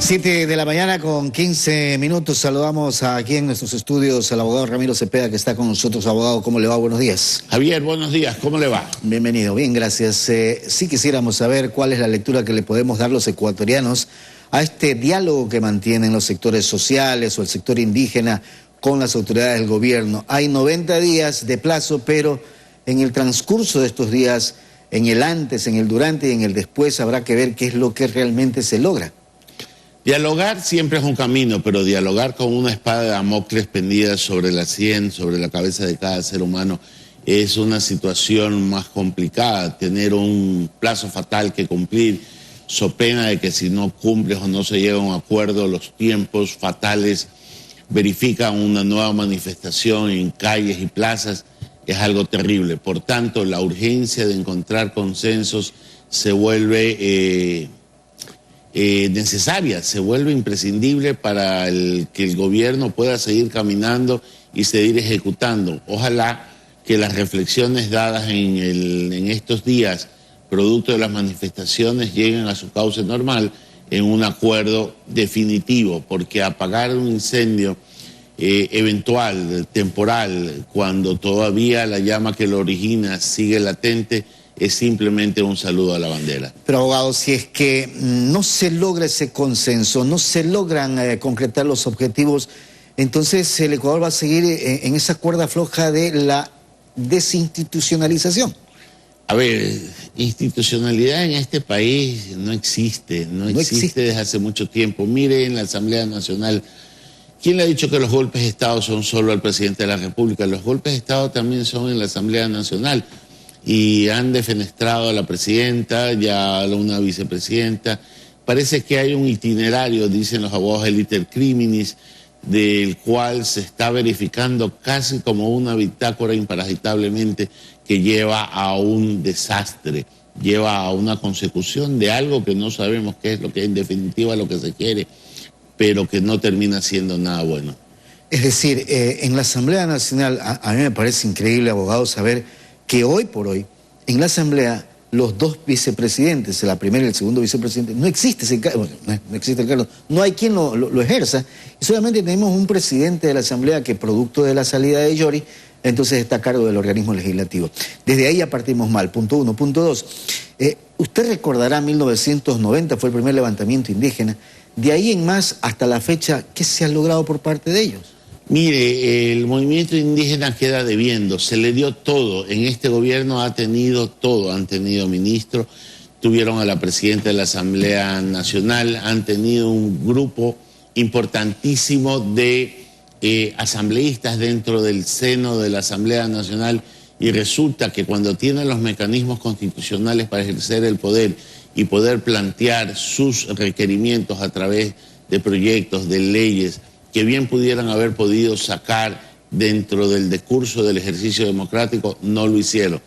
7 de la mañana con 15 minutos. Saludamos aquí en nuestros estudios al abogado Ramiro Cepeda, que está con nosotros. Abogado, ¿cómo le va? Buenos días. Javier, buenos días. ¿Cómo le va? Bienvenido. Bien, gracias. Sí quisiéramos saber cuál es la lectura que le podemos dar los ecuatorianos a este diálogo que mantienen los sectores sociales o el sector indígena con las autoridades del gobierno. Hay 90 días de plazo, pero en el transcurso de estos días, en el antes, en el durante y en el después, habrá que ver qué es lo que realmente se logra. Dialogar siempre es un camino, pero dialogar con una espada de Damocles pendida sobre la sien, sobre la cabeza de cada ser humano, es una situación más complicada. Tener un plazo fatal que cumplir, so pena de que si no cumples o no se llega a un acuerdo, los tiempos fatales verifican una nueva manifestación en calles y plazas, es algo terrible. Por tanto, la urgencia de encontrar consensos se vuelve necesaria, se vuelve imprescindible para que el gobierno pueda seguir caminando y seguir ejecutando. Ojalá que las reflexiones dadas en estos días, producto de las manifestaciones, lleguen a su cauce normal en un acuerdo definitivo, porque apagar un incendio eventual, temporal, cuando todavía la llama que lo origina sigue latente, es simplemente un saludo a la bandera. Pero abogado, si es que no se logra ese consenso, no se logran concretar los objetivos, entonces el Ecuador va a seguir en esa cuerda floja de la desinstitucionalización. A ver, institucionalidad en este país no existe desde hace mucho tiempo. Mire en la Asamblea Nacional, ¿quién le ha dicho que los golpes de Estado son solo al presidente de la República? Los golpes de Estado también son en la Asamblea Nacional. Y han defenestrado a la presidenta, ya a una vicepresidenta. Parece que hay un itinerario, dicen los abogados del iter criminis, del cual se está verificando casi como una bitácora imparasitablemente que lleva a un desastre, lleva a una consecución de algo que no sabemos qué es lo que en definitiva lo que se quiere, pero que no termina siendo nada bueno. Es decir, en la Asamblea Nacional, a mí me parece increíble, abogado, saber que hoy por hoy, en la Asamblea, los dos vicepresidentes, la primera y el segundo vicepresidente, no existe ese cargo, no existe el cargo, no hay quien lo ejerza, y solamente tenemos un presidente de la Asamblea que, producto de la salida de Yori, entonces está a cargo del organismo legislativo. Desde ahí ya partimos mal, punto uno. Punto dos, usted recordará 1990 fue el primer levantamiento indígena, de ahí en más hasta la fecha, ¿qué se ha logrado por parte de ellos? Mire, el movimiento indígena queda debiendo, se le dio todo, en este gobierno ha tenido todo, han tenido ministro, tuvieron a la presidenta de la Asamblea Nacional, han tenido un grupo importantísimo de asambleístas dentro del seno de la Asamblea Nacional, y resulta que cuando tienen los mecanismos constitucionales para ejercer el poder y poder plantear sus requerimientos a través de proyectos, de leyes, que bien pudieran haber podido sacar dentro del discurso del ejercicio democrático, no lo hicieron.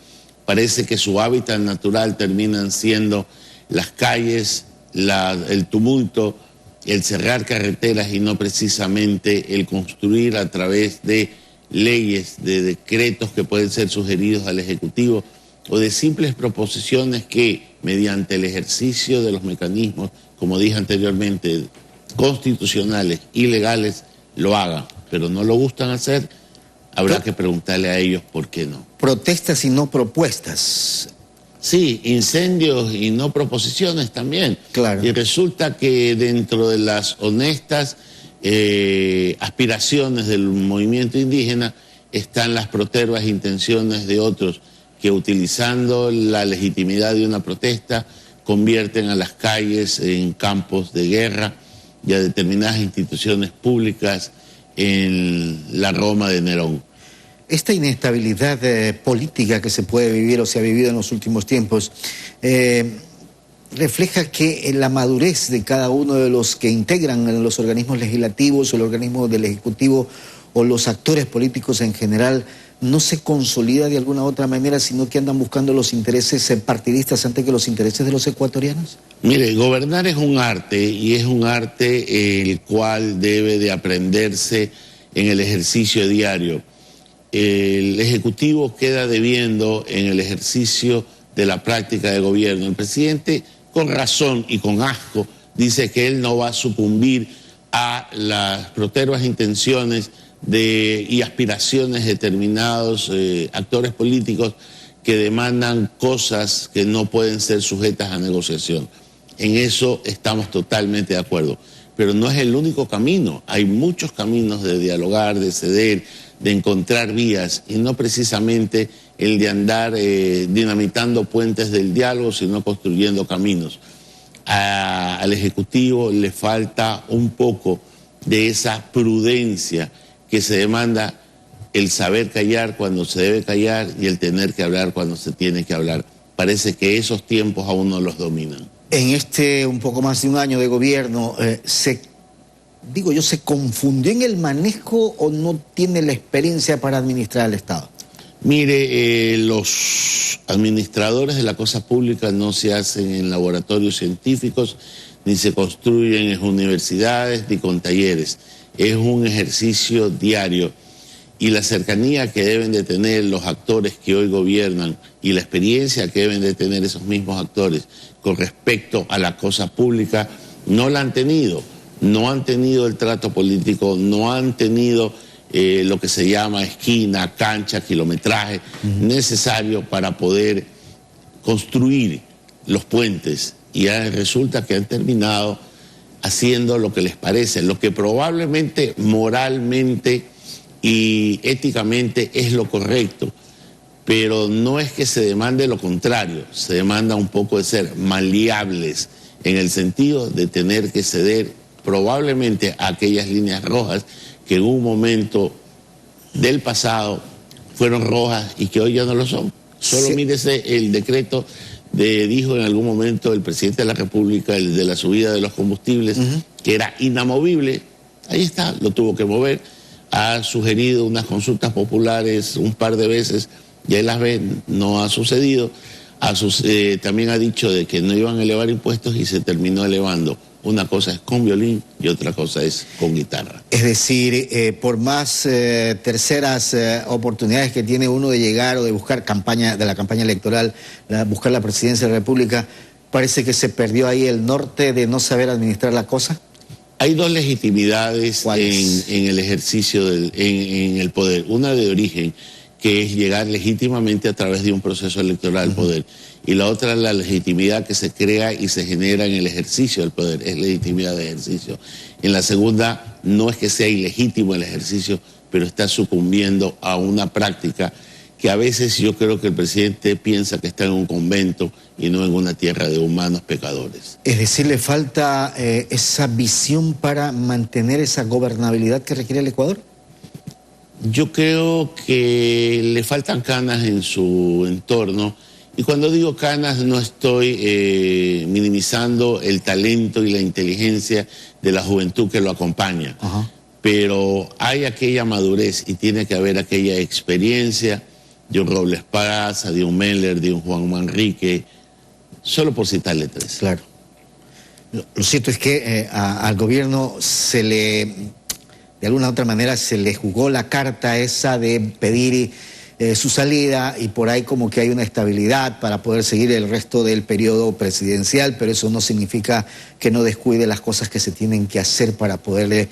Parece que su hábitat natural terminan siendo las calles, el tumulto, el cerrar carreteras y no precisamente el construir a través de leyes, de decretos que pueden ser sugeridos al Ejecutivo o de simples proposiciones que, mediante el ejercicio de los mecanismos, como dije anteriormente, constitucionales y legales, lo hagan, pero no lo gustan hacer, habrá que preguntarle a ellos por qué no. Protestas y no propuestas. Sí, incendios y no proposiciones también. Claro. Y resulta que dentro de las honestas aspiraciones del movimiento indígena están las protervas intenciones de otros que, utilizando la legitimidad de una protesta, convierten a las calles en campos de guerra y a determinadas instituciones públicas en la Roma de Nerón. Esta inestabilidad política que se puede vivir o se ha vivido en los últimos tiempos refleja que la madurez de cada uno de los que integran los organismos legislativos o el organismo del Ejecutivo o los actores políticos en general no se consolida de alguna otra manera, sino que andan buscando los intereses partidistas antes que los intereses de los ecuatorianos? Mire, gobernar es un arte, y es un arte el cual debe de aprenderse en el ejercicio diario. El Ejecutivo queda debiendo en el ejercicio de la práctica de gobierno. El presidente, con razón y con asco, dice que él no va a sucumbir a las protervas intenciones y aspiraciones de determinados actores políticos que demandan cosas que no pueden ser sujetas a negociación. En eso estamos totalmente de acuerdo. Pero no es el único camino. Hay muchos caminos de dialogar, de ceder, de encontrar vías, y no precisamente el de andar dinamitando puentes del diálogo, sino construyendo caminos. Al Ejecutivo le falta un poco de esa prudencia que se demanda, el saber callar cuando se debe callar y el tener que hablar cuando se tiene que hablar. Parece que esos tiempos aún no los dominan. En este un poco más de un año de gobierno, ¿se confundió en el manejo o no tiene la experiencia para administrar el Estado? Mire, los administradores de la cosa pública no se hacen en laboratorios científicos, ni se construyen en universidades, ni con talleres. Es un ejercicio diario. Y la cercanía que deben de tener los actores que hoy gobiernan y la experiencia que deben de tener esos mismos actores con respecto a la cosa pública, no la han tenido. No han tenido el trato político, no han tenido lo que se llama esquina, cancha, kilometraje necesario para poder construir los puentes. Y resulta que han terminado haciendo lo que les parece, lo que probablemente moralmente y éticamente es lo correcto, pero no es que se demande lo contrario, se demanda un poco de ser maleables en el sentido de tener que ceder probablemente a aquellas líneas rojas que en un momento del pasado fueron rojas y que hoy ya no lo son. Solo sí. Mírese el decreto dijo en algún momento el presidente de la República, el de la subida de los combustibles, que era inamovible. Ahí está, lo tuvo que mover. Ha sugerido unas consultas populares un par de veces, y ahí las ven, no ha sucedido. También ha dicho de que no iban a elevar impuestos y se terminó elevando. Una cosa es con violín y otra cosa es con guitarra. Es decir, por más terceras oportunidades que tiene uno de llegar o de buscar de la campaña electoral, buscar la presidencia de la República, parece que se perdió ahí el norte de no saber administrar la cosa. Hay dos legitimidades en el ejercicio en el poder. Una de origen, que es llegar legítimamente a través de un proceso electoral al poder. Y la otra es la legitimidad que se crea y se genera en el ejercicio del poder, es legitimidad de ejercicio. En la segunda, no es que sea ilegítimo el ejercicio, pero está sucumbiendo a una práctica que a veces yo creo que el presidente piensa que está en un convento y no en una tierra de humanos pecadores. Es decir, le falta esa visión para mantener esa gobernabilidad que requiere el Ecuador. Yo creo que le faltan canas en su entorno. Y cuando digo canas no estoy minimizando el talento y la inteligencia de la juventud que lo acompaña. Pero hay aquella madurez y tiene que haber aquella experiencia de un Robles Paz, de un Meller, de un Juan Manrique, solo por citarle tres. Claro. Lo cierto es que al gobierno de alguna u otra manera se le jugó la carta esa de pedir su salida, y por ahí como que hay una estabilidad para poder seguir el resto del periodo presidencial, pero eso no significa que no descuide las cosas que se tienen que hacer para poderle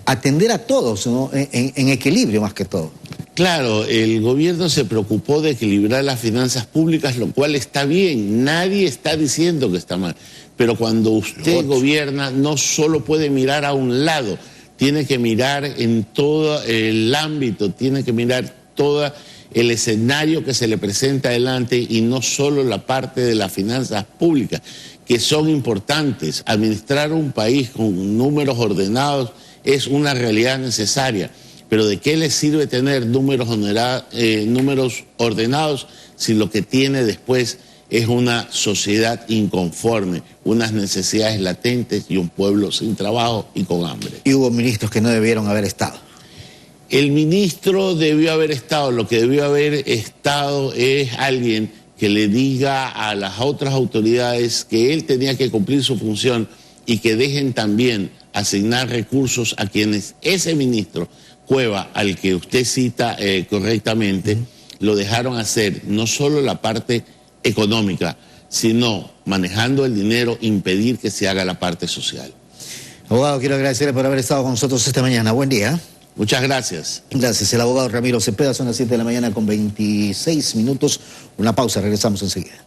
atender a todos, ¿no? En equilibrio más que todo. Claro, el gobierno se preocupó de equilibrar las finanzas públicas, lo cual está bien, nadie está diciendo que está mal, pero cuando usted gobierna no solo puede mirar a un lado, tiene que mirar en todo el ámbito, tiene que mirar todo el escenario que se le presenta adelante y no solo la parte de las finanzas públicas, que son importantes. Administrar un país con números ordenados es una realidad necesaria, pero ¿de qué le sirve tener números ordenados si lo que tiene después es una sociedad inconforme, unas necesidades latentes y un pueblo sin trabajo y con hambre? Y hubo ministros que no debieron haber estado. El ministro debió haber estado, lo que debió haber estado es alguien que le diga a las otras autoridades que él tenía que cumplir su función y que dejen también asignar recursos a quienes ese ministro, Cueva, al que usted cita correctamente, lo dejaron hacer, no solo la parte económica, sino manejando el dinero, impedir que se haga la parte social. Abogado, quiero agradecerle por haber estado con nosotros esta mañana. Buen día. Muchas gracias. Gracias. El abogado Ramiro Cepeda, son las 7 de la mañana con 26 minutos. Una pausa, regresamos enseguida.